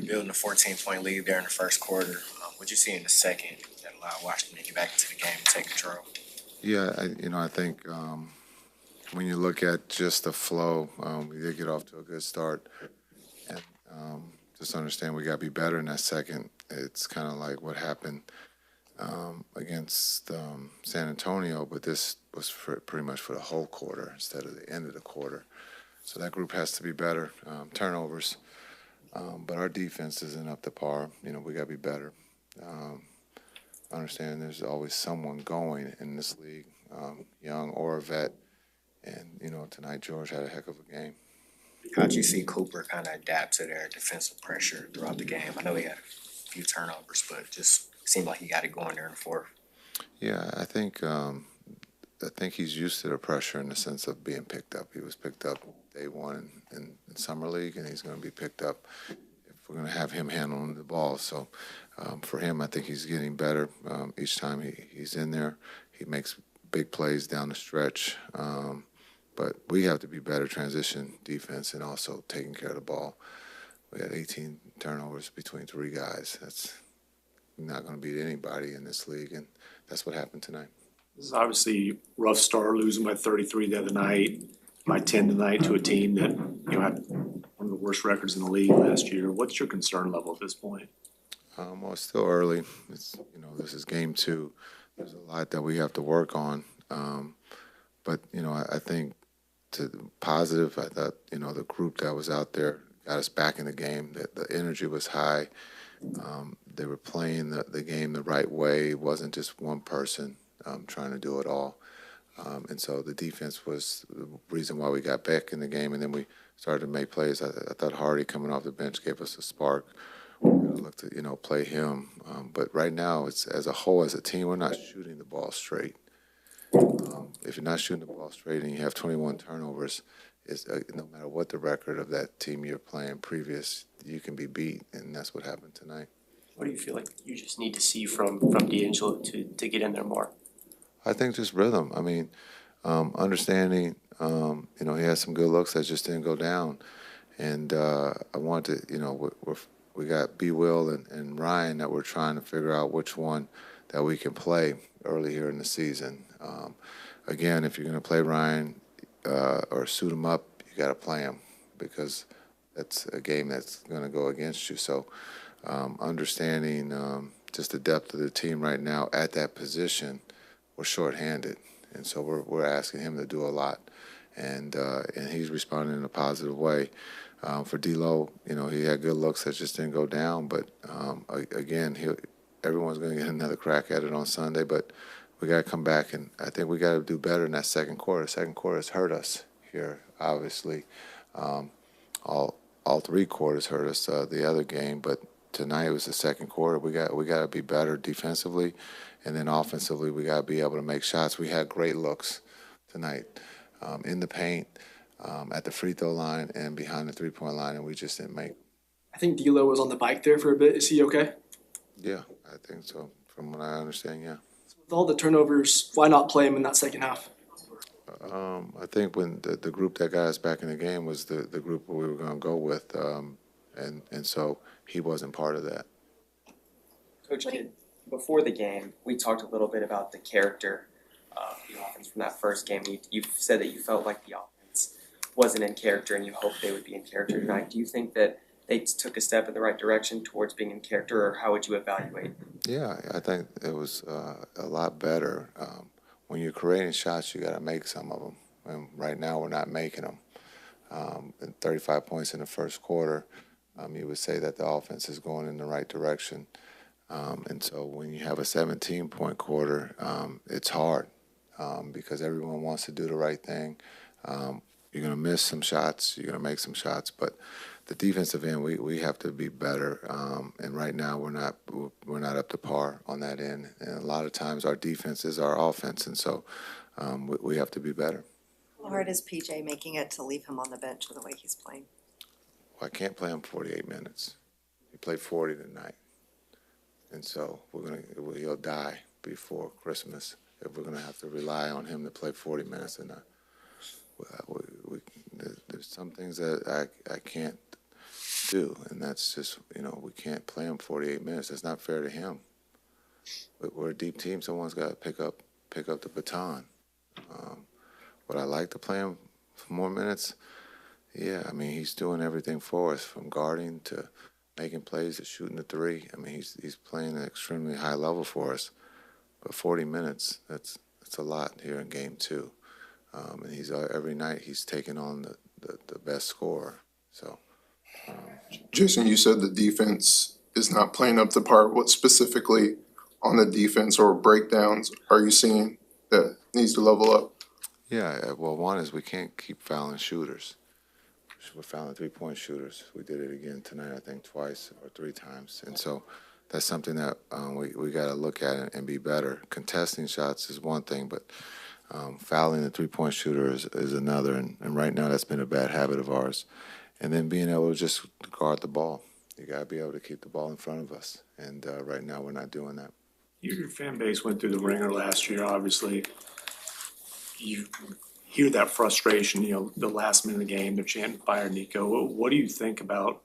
building a 14-point lead there in the first quarter. What'd you see in the second that allowed Washington to get back into the game and take control? Yeah, I think when you look at just the flow, we did get off to a good start, and just understand we got to be better in that second. It's kind of like what happened against San Antonio, but this was pretty much for the whole quarter instead of the end of the quarter. So that group has to be better. Turnovers, but our defense isn't up to par. We got to be better. Understand there's always someone going in this league, young or a vet. And, tonight George had a heck of a game. How'd you see Cooper kind of adapt to their defensive pressure throughout the game? I know he had a few turnovers, but it just seemed like he got it going there in the fourth. Yeah, I think he's used to the pressure in the sense of being picked up. He was picked up day one in Summer League, and he's going to be picked up if we're going to have him handling the ball. So for him, I think he's getting better. Each time he's in there, he makes big plays down the stretch. But we have to be better transition defense and also taking care of the ball. We had 18 turnovers between three guys. That's not going to beat anybody in this league, and that's what happened tonight. This is obviously a rough start, losing by 33 the other night, by 10 tonight to a team that had one of the worst records in the league last year. What's your concern level at this point? Well, it's still early. It's this is game 2. There's a lot that we have to work on, but I think to positive. I thought the group that was out there got us back in the game. The energy was high. They were playing the game the right way. It wasn't just one person trying to do it all. And so the defense was the reason why we got back in the game, and then we started to make plays. I thought Hardy coming off the bench gave us a spark. We're going to look to, play him. But right now, it's as a whole, as a team, we're not shooting the ball straight. If you're not shooting the ball straight and you have 21 turnovers, no matter what the record of that team you're playing previous, you can be beat, and that's what happened tonight. What do you feel like you just need to see from D'Angelo to get in there more? I think just rhythm. I mean, understanding, he had some good looks that just didn't go down. And I wanted to, we got B. Will and Ryan that we're trying to figure out which one that we can play early here in the season. Again, if you're going to play Ryan or suit him up, you got to play him because that's a game that's going to go against you. So understanding just the depth of the team right now at that position, we're shorthanded, and so we're asking him to do a lot, and he's responding in a positive way. For D'Lo, he had good looks that just didn't go down, but again, everyone's going to get another crack at it on Sunday, but we got to come back, and I think we got to do better in that second quarter. Second quarter has hurt us here, obviously. All 3 quarters hurt us the other game, but tonight was the second quarter. We got to be better defensively, and then offensively we got to be able to make shots. We had great looks tonight in the paint, at the free throw line, and behind the 3-point line, and we just didn't make. I think D'Lo was on the bike there for a bit. Is he okay? Yeah, I think so. From what I understand, yeah. With all the turnovers, why not play him in that second half? I think when the group that got us back in the game was the group we were going to go with, and so he wasn't part of that. Coach Kidd, before the game, we talked a little bit about the character of the offense from that first game. You said that you felt like the offense wasn't in character and you hoped they would be in character tonight. Do you think that they took a step in the right direction towards being in character, or how would you evaluate? Yeah, I think it was a lot better. When you're creating shots, you got to make some of them. And right now, we're not making them. 35 points in the first quarter, you would say that the offense is going in the right direction. And so when you have a 17-point quarter, it's hard because everyone wants to do the right thing. You're going to miss some shots. You're going to make some shots. But the defensive end, we have to be better. And right now, we're not up to par on that end. And a lot of times, our defense is our offense. And so we have to be better. How hard is PJ making it to leave him on the bench the way he's playing? Well, I can't play him 48 minutes. He played 40 tonight. And so he'll die before Christmas if we're going to have to rely on him to play 40 minutes. And there's some things that I can't do, and that's just, we can't play him 48 minutes. That's not fair to him. But we're a deep team. Someone's got to pick up the baton. Would I like to play him for more minutes? Yeah, I mean, he's doing everything for us, from guarding to making plays to shooting the three. I mean, he's playing at an extremely high level for us. But 40 minutes, that's a lot here in game 2. And he's every night he's taking on the best scorer. So, Jason, you said the defense is not playing up to par. What specifically on the defense or breakdowns are you seeing that needs to level up? yeah, well, one is we can't keep fouling shooters. We're fouling 3-point shooters. We did it again tonight, I think, twice or 3 times. And so that's something that we got to look at and be better. Contesting shots is one thing, but fouling the 3-point shooter is another. And right now that's been a bad habit of ours. And then being able to just guard the ball. You got to be able to keep the ball in front of us. And right now we're not doing that. Your fan base went through the ringer last year, obviously. You hear that frustration, the last minute of the game, they're chanting fire Nico. What do you think about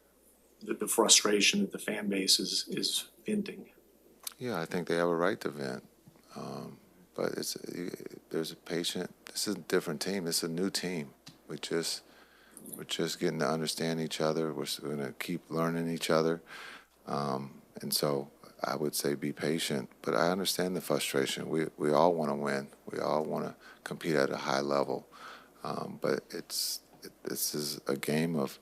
the frustration that the fan base is venting? Yeah, I think they have a right to vent. But there's a patient. This is a different team. This is a new team. We're just getting to understand each other. We're going to keep learning each other. And so I would say be patient. But I understand the frustration. We all want to win. We all want to compete at a high level. But this is a game of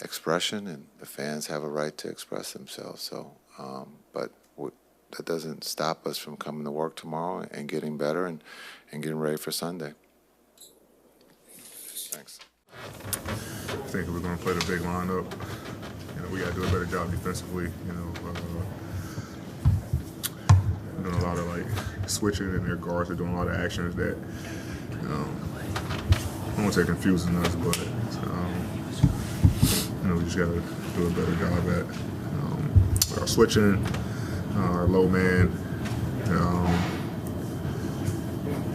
expression, and the fans have a right to express themselves. So, but that doesn't stop us from coming to work tomorrow and getting better and getting ready for Sunday. Thanks. I think we're going to play the big lineup. We got to do a better job defensively. Doing a lot of switching, and their guards are doing a lot of actions that I won't say confusing us, but we just got to do a better job at our switching, our low man.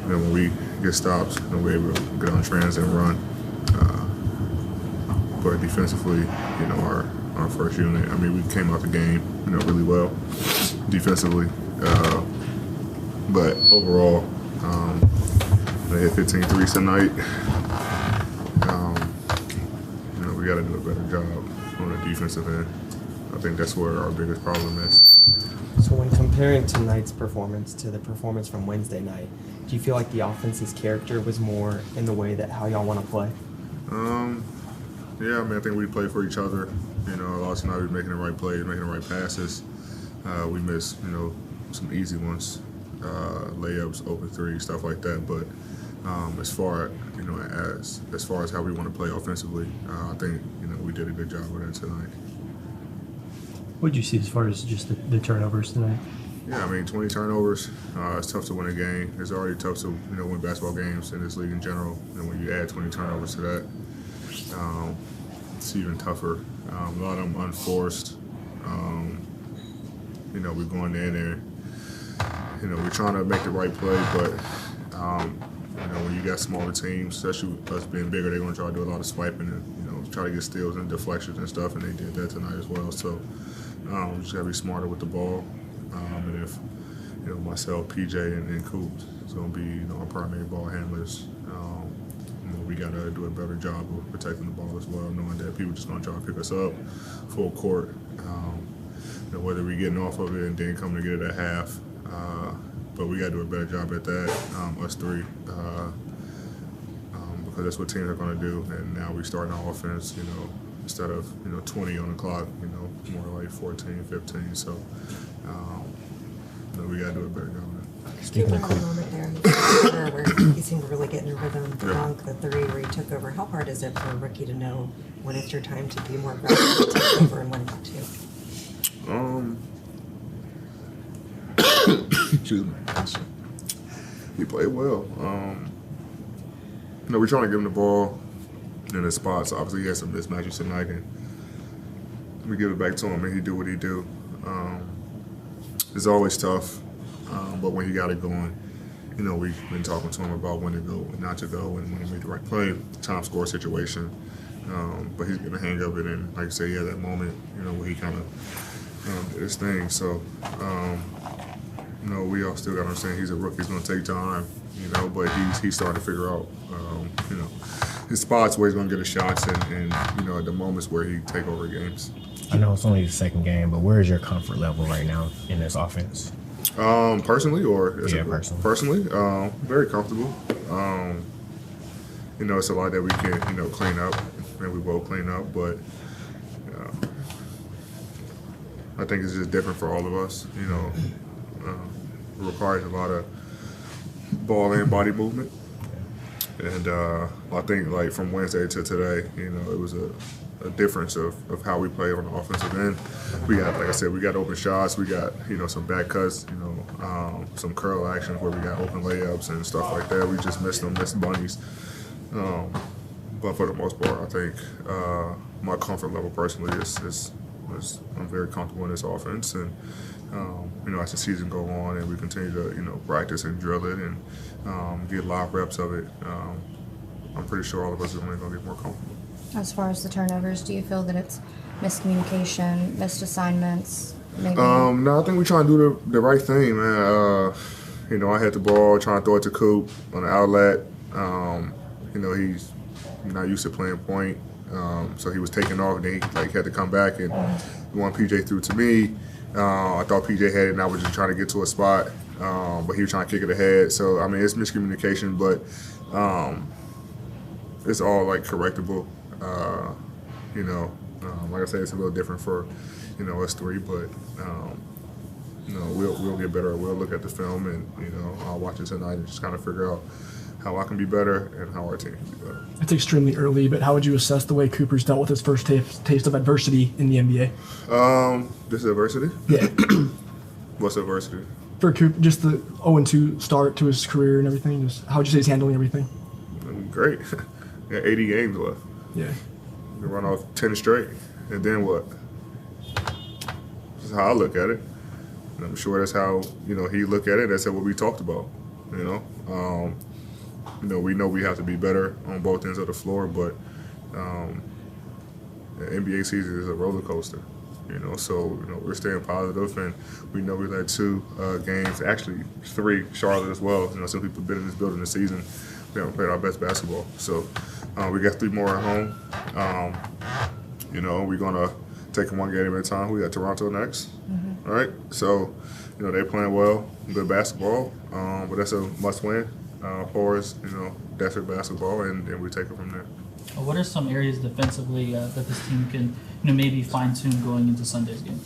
When we get stops, we're able to get on trends and run. But defensively, our first unit, we came out the game, really well defensively. But overall, they hit 15 threes tonight. We got to do a better job on the defensive end. I think that's where our biggest problem is. So when comparing tonight's performance to the performance from Wednesday night, do you feel like the offense's character was more in the way that how y'all want to play? Yeah, I think we play for each other. Last night we were making the right plays, making the right passes. We missed, some easy ones, layups, open threes, stuff like that. But as far as how we want to play offensively, I think we did a good job with that tonight. What did you see as far as just the turnovers tonight? Yeah, 20 turnovers. It's tough to win a game. It's already tough to win basketball games in this league in general. And when you add 20 turnovers to that, it's even tougher. A lot of them unforced. We're going in there. We're trying to make the right play, but when you got smaller teams, especially us being bigger, they're going to try to do a lot of swiping and try to get steals and deflections and stuff, and they did that tonight as well. So we just got to be smarter with the ball. And if myself, PJ, and Coops is going to be our primary ball handlers, we got to do a better job of protecting the ball as well, knowing that people just going to try to pick us up full court. Whether we're getting off of it and then coming to get it at half. But we got to do a better job at that, us three, because that's what teams are going to do. And now we're starting our offense, instead of 20 on the clock, more like 14, 15. So we got to do a better job of that. You had a moment there where he seemed to really get in a rhythm. The dunk, the three where he took over. How hard is it for a rookie to know when it's your time to be more aggressive, to take over, and when not to? Excuse me. He played well. We're trying to give him the ball in his spots. Obviously, he had some mismatches tonight, and we give it back to him, and he do what he do. It's always tough, but when he got it going, we've been talking to him about when to go and not to go, and when to make the right play, time score situation. but he's getting the hang of it. And like I said, he had that moment, where he kind of did his thing. So, we all still got to understand he's a rookie. It's going to take time, but he's starting to figure out, his spots where he's going to get his shots and at the moments where he take over games. I know it's only the second game, but where is your comfort level right now in this offense? Personally, or personally? Personally, very comfortable. It's a lot that we can, clean up, and we will clean up, but I think it's just different for all of us. It requires a lot of ball and body movement, and I think like from Wednesday to today, it was a difference of how we play on the offensive end. We got, like I said, we got open shots, we got, some back cuts, some curl actions where we got open layups and stuff like that. We just missed bunnies. But for the most part, I think my comfort level personally is I'm very comfortable in this offense. And, as the season go on and we continue to, practice and drill it and get live reps of it, I'm pretty sure all of us are only going to get more comfortable. As far as the turnovers, do you feel that it's miscommunication, missed assignments, maybe? No, I think we're trying to do the right thing, man. I had the ball, trying to throw it to Coop on the outlet. He's not used to playing point, so he was taking off, and then he had to come back, and one PJ threw to me. I thought PJ had it, and I was just trying to get to a spot, but he was trying to kick it ahead. So, I mean, it's miscommunication, but it's all, correctable. Like I said, it's a little different for, us three, but, we'll get better. We'll look at the film and, I'll watch it tonight and just kind of figure out how I can be better and how our team can be better. It's extremely early, but how would you assess the way Cooper's dealt with his first taste of adversity in the NBA? This is adversity? Yeah. What's adversity? For Cooper, just the 0-2 start to his career and everything, just how would you say he's handling everything? Great. Got 80 games left. Yeah. We run off 10 straight, and then what? This is how I look at it. And I'm sure that's how, he look at it. That's what we talked about, we know we have to be better on both ends of the floor, but the NBA season is a roller coaster, so, we're staying positive, and we know we've had 2 games, actually 3, Charlotte as well. Some people have been in this building this season. We haven't played our best basketball. So we got 3 more at home. We're going to take them one game at a time. We got Toronto next. Mm-hmm. All right? So, they're playing well, good basketball, but that's a must-win for us, desperate basketball, and we take it from there. What are some areas defensively that this team can, maybe fine-tune going into Sunday's game?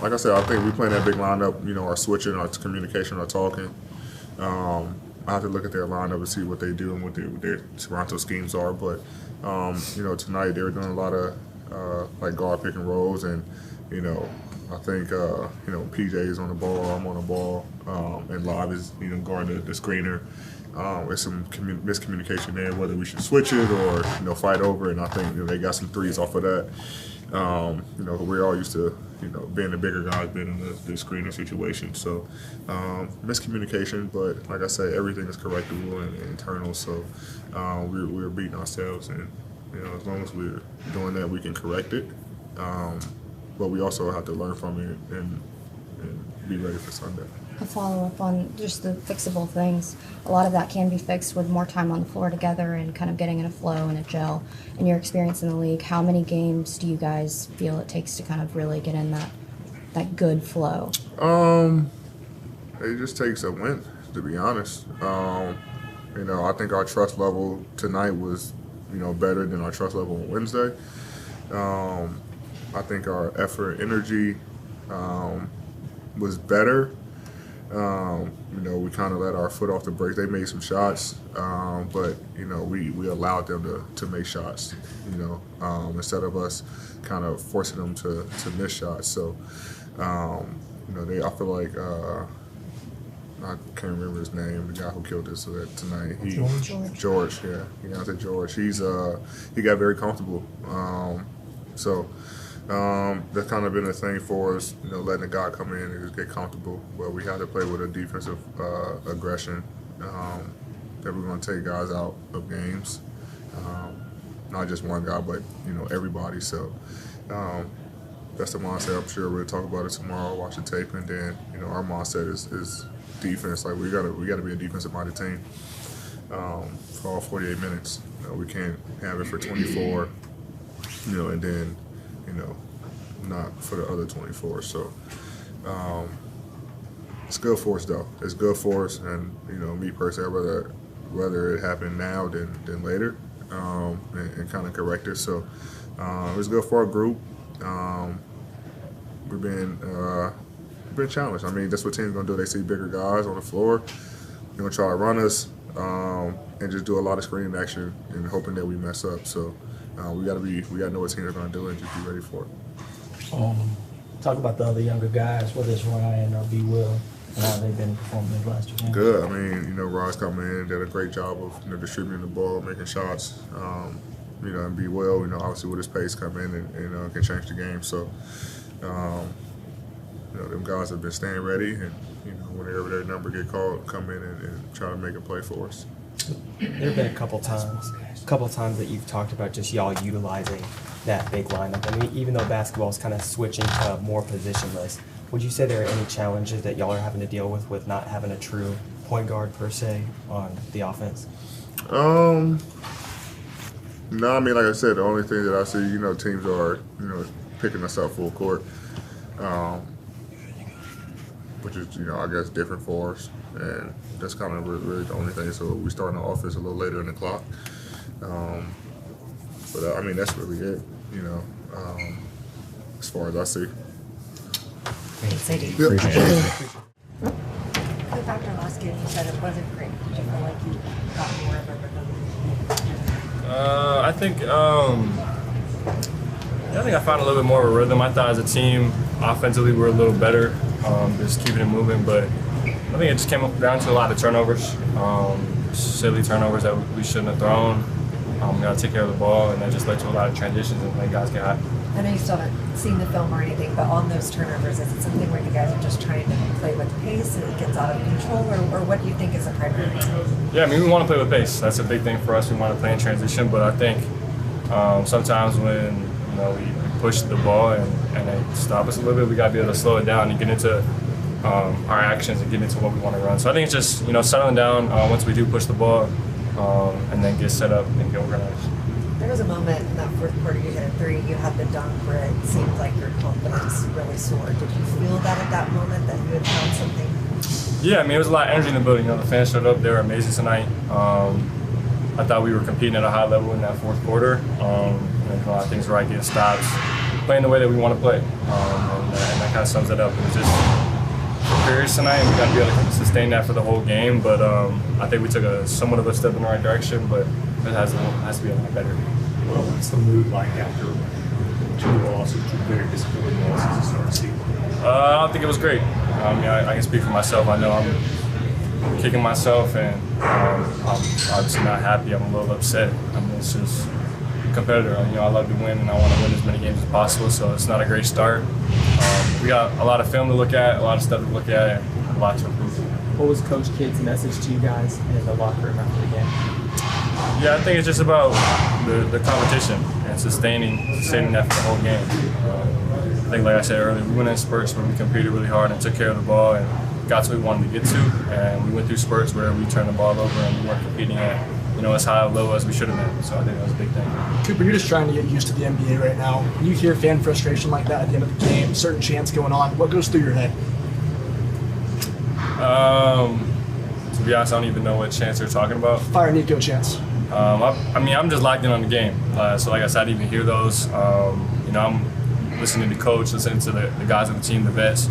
Like I said, I think we playing that big lineup, our switching, our communication, our talking. I have to look at their lineup and see what they do and what their Toronto schemes are. But, tonight they were doing a lot of guard pick and rolls, and, I think, PJ is on the ball, I'm on the ball, and Live is, guarding the screener. There's some miscommunication there, whether we should switch it or, fight over, and I think, they got some threes off of that. We're all used to, being the bigger guys, being in the screening situation. So, miscommunication, but like I say, everything is correctable and internal. So, we're beating ourselves, and as long as we're doing that, we can correct it. But we also have to learn from it and be ready for Sunday. A follow-up on just the fixable things. A lot of that can be fixed with more time on the floor together and kind of getting in a flow and a gel. In your experience in the league, how many games do you guys feel it takes to kind of really get in that good flow? It just takes a win, to be honest. I think our trust level tonight was, better than our trust level on Wednesday. I think our effort, energy was better. We kind of let our foot off the brake. They made some shots, but we allowed them to make shots. Instead of us kind of forcing them to miss shots. So, I feel like I can't remember his name. The guy who killed us tonight. George. Yeah, George. He got very comfortable. That's kind of been a thing for us, letting a guy come in and just get comfortable. But we had to play with a defensive aggression that we're going to take guys out of games. not just one guy, but everybody. So that's the mindset. I'm sure we'll talk about it tomorrow, watch the tape, and then our mindset is defense. Like we gotta be a defensive minded team for all 48 minutes. We can't have it for 24, and then not for the other 24. So it's good for us though. It's good for us, and me personally, I'd rather it happen now than later, and kind of correct it. So it's good for our group. We've been challenged. I mean, that's what teams gonna do. They see bigger guys on the floor. They're gonna try to run us and just do a lot of screening action and hoping that we mess up. So we gotta know what teams are gonna do and just be ready for it. Talk about the other younger guys, whether it's Ryan or B. Will, and how they've been performing these last 2 games. Good. I mean, Ryan's coming in, did a great job of distributing the ball, making shots. And B. Will, obviously with his pace come in and can change the game. So, them guys have been staying ready, and whenever their number get called, come in and try to make a play for us. There have been a couple times that you've talked about just y'all utilizing that big lineup. I mean, even though basketball is kind of switching to more positionless, would you say there are any challenges that y'all are having to deal with not having a true point guard per se on the offense? No, I mean, like I said, the only thing that I see, teams are, picking us up full court, which is, I guess, different for us, and that's kind of really the only thing. So we start in the offense a little later in the clock, but I mean, that's really it, as far as I see. Great, Sadie. Yep. Cliff, after last game, you said it wasn't great. Did you feel like you got more of a rhythm? I think I found a little bit more of a rhythm. I thought as a team, offensively, we were a little better, just keeping it moving. But I think it just came down to a lot of turnovers, silly turnovers that we shouldn't have thrown. We got to take care of the ball, and that just led to a lot of transitions and letting guys get hot. I know you still haven't seen the film or anything, but on those turnovers, is it something where you guys are just trying to play with pace and it gets out of control, or what do you think is the primary reason? Yeah, I mean, we want to play with pace. That's a big thing for us. We want to play in transition, but I think sometimes when we push the ball and they stop us a little bit, we got to be able to slow it down and get into our actions and get into what we want to run. So I think it's just settling down once we do push the ball and then get set up and get organized. There was a moment in that fourth quarter you hit a three, you had the dunk where it seemed like your confidence really soared. Did you feel that at that moment, that you had found something? Yeah, I mean, it was a lot of energy in the building. The fans showed up. They were amazing tonight. I thought we were competing at a high level in that fourth quarter. A lot of things right, getting stops, playing the way that we want to play. And that kind of sums it up. It was just periods tonight, and we got to be able to sustain that for the whole game. But I think we took somewhat of a step in the right direction, but it has to be a lot better. Well, what's the mood like after 2 losses, 2 very disappointing losses to start the season? I don't think it was great. I can speak for myself. I know I'm kicking myself, and I'm obviously not happy. I'm a little upset. It's just a competitor. I love to win, and I want to win as many games as possible. So it's not a great start. We got a lot of film to look at, a lot of stuff to look at, and a lot to improve. What was Coach Kidd's message to you guys in the locker room after the game? Yeah, I think it's just about the competition and sustaining that for the whole game. I think, like I said earlier, we went in spurts where we competed really hard and took care of the ball and got to where we wanted to get to. And we went through spurts where we turned the ball over and we weren't competing at as high or low as we should have been. So I think that was a big thing. Cooper, you're just trying to get used to the NBA right now. When you hear fan frustration like that at the end of the game, certain chants going on, what goes through your head? To be honest, I don't even know what chants they're talking about. Fire Nico chants. I'm just locked in on the game. So like I said, I didn't even hear those. I'm listening to coach, listening to the guys on the team, the vets.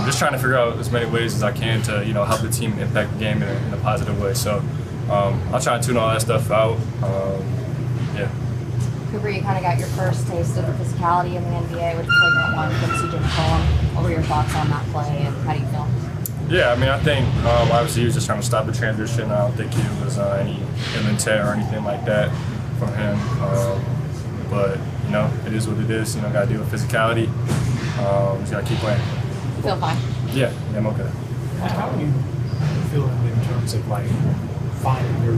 Just trying to figure out as many ways as I can to help the team impact the game in a positive way. So I'll try to tune all that stuff out. Yeah. Cooper, you kind of got your first taste of the physicality in the NBA with the flagrant one from CJ McCollum. What were your thoughts on that play, and how do you feel? Yeah, I mean, I think obviously he was just trying to stop the transition. I don't think it was any ill intent or anything like that from him. But it is what it is. Got to deal with physicality. Just got to keep playing. You feel fine? Yeah, I'm okay. How are you feeling in terms of finding your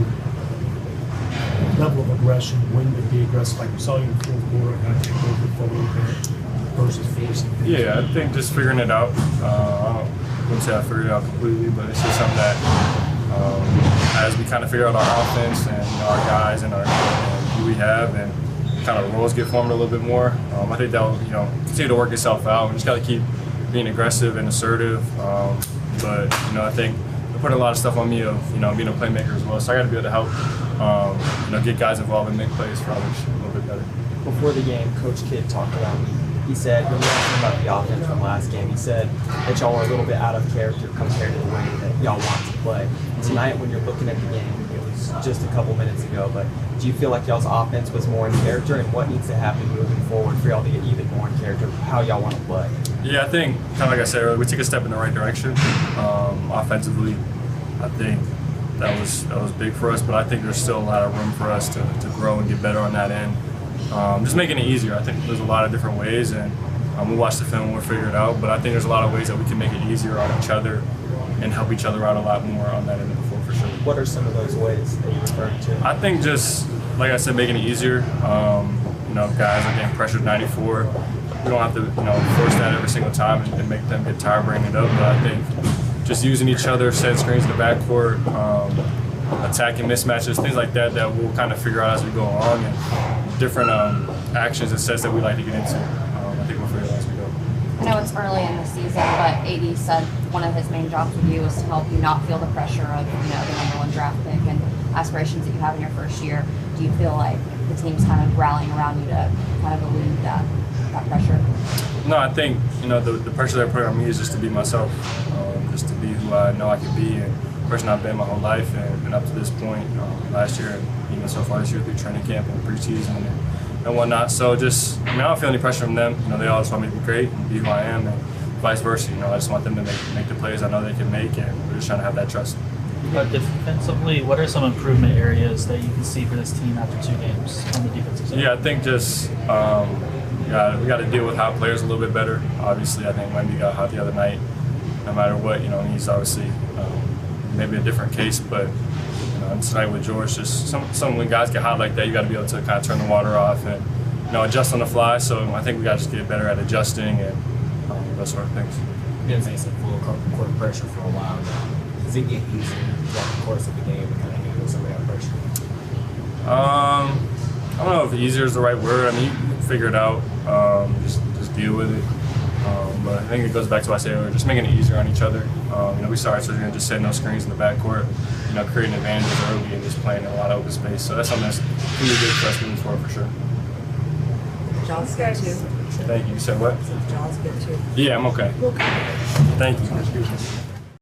level of aggression, when to be aggressive, like we saw you in the fourth quarter, kind of take over for a little bit versus forcing things? Yeah, I think just figuring it out. I wouldn't say I figured it out completely, but it's just something that as we kind of figure out our offense and our guys and who we have and kind of roles get formed a little bit more, I think that will continue to work itself out. We just got to keep being aggressive and assertive. But I think they're putting a lot of stuff on me of being a playmaker as well. So I got to be able to help get guys involved and make plays for others a little bit better. Before the game, Coach Kidd talked about, he said, when we asked him about the offense from last game, he said that y'all are a little bit out of character compared to the way that y'all want to play. Tonight, when you're looking at the game, it was just a couple minutes ago, but do you feel like y'all's offense was more in character, and what needs to happen moving forward for y'all to get even more in character, how y'all want to play? Yeah, I think, kind of like I said earlier, we took a step in the right direction. Offensively, I think that was big for us, but I think there's still a lot of room for us to grow and get better on that end. Just making it easier. I think there's a lot of different ways, and we'll watch the film and we'll figure it out, but I think there's a lot of ways that we can make it easier on each other and help each other out a lot more on that end of the floor for sure. What are some of those ways that you referred to? I think just, like I said, making it easier. Guys are getting pressured 94. We don't have to, force that every single time and make them get tired bringing it up, but I think just using each other, setting screens in the backcourt, attacking mismatches, things like that we'll kind of figure out as we go along, and different actions and sets that we like to get into. I think we'll figure it out as we go. I know it's early in the season, but AD said one of his main jobs with you was to help you not feel the pressure of the #1 draft pick and aspirations that you have in your first year. Do you feel like the team's kind of rallying around you to kind of alleviate that pressure? No, I think the pressure they're putting on me is just to be myself, just to be who I know I can be, and the person I've been my whole life, and up to this point, last year, and even so far this year through training camp and preseason and whatnot. So just, I don't feel any pressure from them. They always want me to be great and be who I am, and vice versa. I just want them to make the plays I know they can make, and we're just trying to have that trust. But defensively, what are some improvement areas that you can see for this team after 2 games on the defensive side? Yeah, I think just we got to deal with hot players a little bit better. Obviously, I think Wemby got hot the other night. No matter what, he's obviously maybe a different case, but tonight with George, just some when guys get hot like that, you got to be able to kind of turn the water off and adjust on the fly. So I think we got to just get better at adjusting and those sort of things. You've been facing full court pressure for a while now. Does it get easier throughout the course of the game to kind of handle some of that pressure? I don't know if easier is the right word. You can figure it out, just deal with it. But I think it goes back to what I said earlier, just making it easier on each other. We started just setting those screens in the backcourt, creating advantages early and just playing in a lot of open space. So that's something that's really good for us moving forward for sure. John's good too. Thank you. You said what? John's good too. Yeah, I'm okay. Okay. Thank you.